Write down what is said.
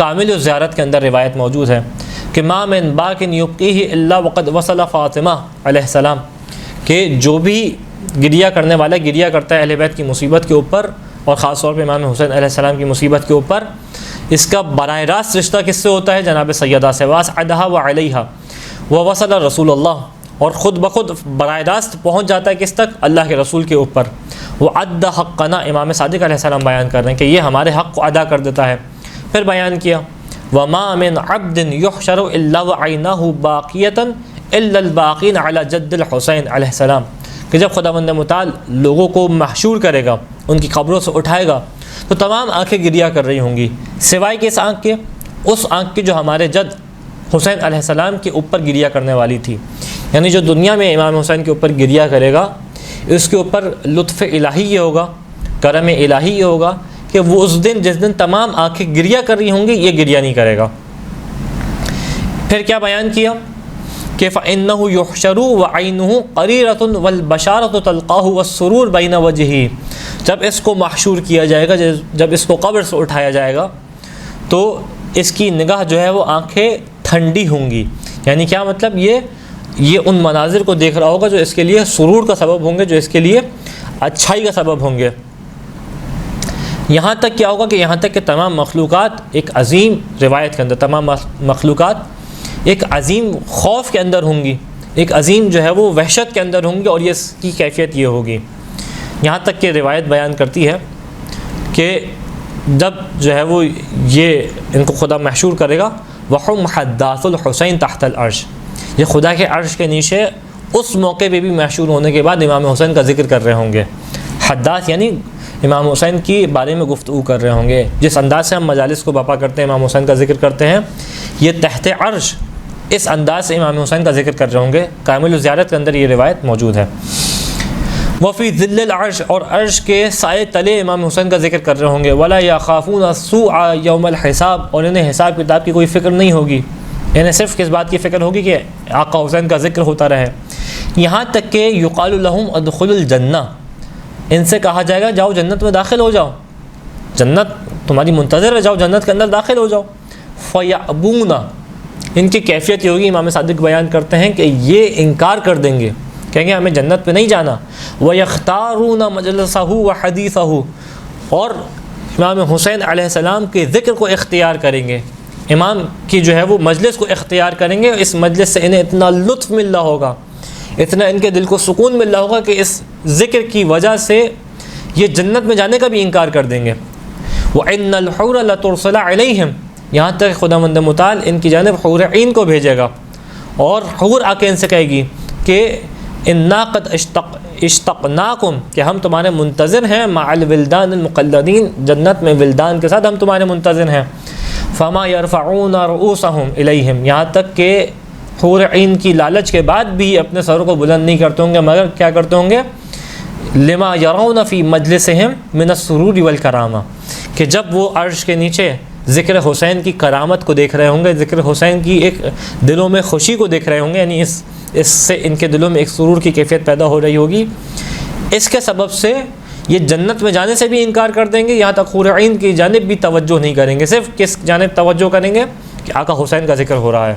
کامل الزیارت کے اندر روایت موجود ہے کہ ما من باکن یبکیہ الا وقد وصل فاطمہ علیہ السلام، کہ جو بھی گریہ کرنے والا گریہ کرتا ہے اہل بیت کی مصیبت کے اوپر، اور خاص طور پہ امام حسین علیہ السلام کی مصیبت کے اوپر، اس کا براہ راست رشتہ کس سے ہوتا ہے؟ جناب سیدہ سے، واسعدہا وعلیہا ووصل رسول اللہ، اور خود بخود براہ راست پہنچ جاتا ہے کس تک؟ اللہ کے رسول کے اوپر۔ وعد حقنا، امام صادق علیہ السلام بیان کر رہے ہیں کہ یہ ہمارے حق کو ادا کر دیتا ہے۔ پھر بیان کیا وما من عبد یحشر الا وعیناہ باقیۃ الا الباقین علی جد الحسین علیہ السلام، کہ جب خداوند متعال لوگوں کو محشور کرے گا، ان کی قبروں سے اٹھائے گا، تو تمام آنکھیں گریہ کر رہی ہوں گی سوائے کہ اس آنکھ کے، اس آنکھ کی جو ہمارے جد حسین علیہ السلام کے اوپر گریہ کرنے والی تھی۔ یعنی جو دنیا میں امام حسین کے اوپر گریہ کرے گا، اس کے اوپر لطف الہی یہ ہوگا، کرم الہی یہ ہوگا کہ وہ اس دن جس دن تمام آنکھیں گریہ کر رہی ہوں گی، یہ گریہ نہیں کرے گا۔ پھر کیا بیان کیا کہ فَإِنَّهُ يُحْشَرُ وَعَيْنُهُ قَرِيرَةٌ وَالْبَشَارَةُ تَلْقَاهُ وَالسُّرُورُ بَيْنَ وَجْهِهِ، جب اس کو محشور کیا جائے گا، جب اس کو قبر سے اٹھایا جائے گا، تو اس کی نگاہ جو ہے وہ آنکھیں ٹھنڈی ہوں گی۔ یعنی کیا مطلب؟ یہ ان مناظر کو دیکھ رہا ہوگا جو اس کے لیے سرور کا سبب ہوں گے، جو اس کے لیے اچھائی کا سبب ہوں گے۔ یہاں تک کیا ہوگا کہ یہاں تک کہ تمام مخلوقات ایک عظیم روایت کے اندر، تمام مخلوقات ایک عظیم خوف کے اندر ہوں گی، ایک عظیم جو ہے وہ وحشت کے اندر ہوں گی، اور اس کی کیفیت یہ ہوگی۔ یہاں تک کہ روایت بیان کرتی ہے کہ جب جو ہے وہ یہ ان کو خدا محشور کرے گا، وَحُمْ حَدَّاثُ الْحُسَيْن تحت العرش، یہ خدا کے عرش کے نیچے اس موقع پہ بھی محشور ہونے کے بعد امام حسین کا ذکر کر رہے ہوں گے۔ حداث یعنی امام حسین کی بارے میں گفتگو کر رہے ہوں گے۔ جس انداز سے ہم مجالس کو بپا کرتے ہیں، امام حسین کا ذکر کرتے ہیں، یہ تحت عرش اس انداز سے امام حسین کا ذکر کر رہے ہوں گے۔ کامل الزیارت کے اندر یہ روایت موجود ہے۔ وفی ظل العرش، اور عرش کے سائے تلے امام حسین کا ذکر کر رہے ہوں گے۔ ولا یخافون السوء یوم الحساب، اور انہیں حساب کتاب کی کوئی فکر نہیں ہوگی، انہیں صرف کس بات کی فکر ہوگی کہ آقا حسین کا ذکر ہوتا رہے۔ یہاں تک کہ یقال لہم ادخلوا الجنہ، ان سے کہا جائے گا جاؤ جنت میں داخل ہو جاؤ، جنت تمہاری منتظر ہے، جاؤ جنت کے اندر داخل ہو جاؤ۔ فیأبون، ان کی کیفیت یہ ہوگی، امام صادق بیان کرتے ہیں کہ یہ انکار کر دیں گے، کہیں گے ہمیں جنت پہ نہیں جانا۔ وَيَخْتَارُونَ مَجْلِسَهُ وَحَدِيثَهُ، اور امام حسین علیہ السلام کے ذکر کو اختیار کریں گے، امام کی جو ہے وہ مجلس کو اختیار کریں گے۔ اس مجلس سے انہیں اتنا لطف مل رہا ہوگا، اتنا ان کے دل کو سکون مل رہا ہوگا کہ اس ذکر کی وجہ سے یہ جنت میں جانے کا بھی انکار کر دیں گے۔ وَإِنَّ الْحُورَ لَتُرْسَلَ عَلَيْهِمْ، یہاں تک خداوند متعال ان کی جانب حور عین کو بھیجے گا، اور حور آ کے ان سے کہے گی کہ اِنَّا قَدْ اشتقناکم، کہ ہم تمہارے منتظر ہیں، مع الولدان المقلدین، جنت میں ولدان کے ساتھ ہم تمہارے منتظر ہیں۔ فما يرفعون رؤوسهم الیہم، یہاں تک کہ حور عین کی لالچ کے بعد بھی اپنے سروں کو بلند نہیں کرتے ہوں گے، مگر کیا کرتے ہوں گے؟ لما يرون فی مجلسہم من السرور والکرامہ، کہ جب وہ عرش کے نیچے ذکر حسین کی کرامت کو دیکھ رہے ہوں گے، ذکر حسین کی ایک دلوں میں خوشی کو دیکھ رہے ہوں گے، یعنی اس سے ان کے دلوں میں ایک سرور کی کیفیت پیدا ہو رہی ہوگی، اس کے سبب سے یہ جنت میں جانے سے بھی انکار کر دیں گے، یہاں تک حور عین کی جانب بھی توجہ نہیں کریں گے، صرف کس جانب توجہ کریں گے کہ آقا حسین کا ذکر ہو رہا ہے۔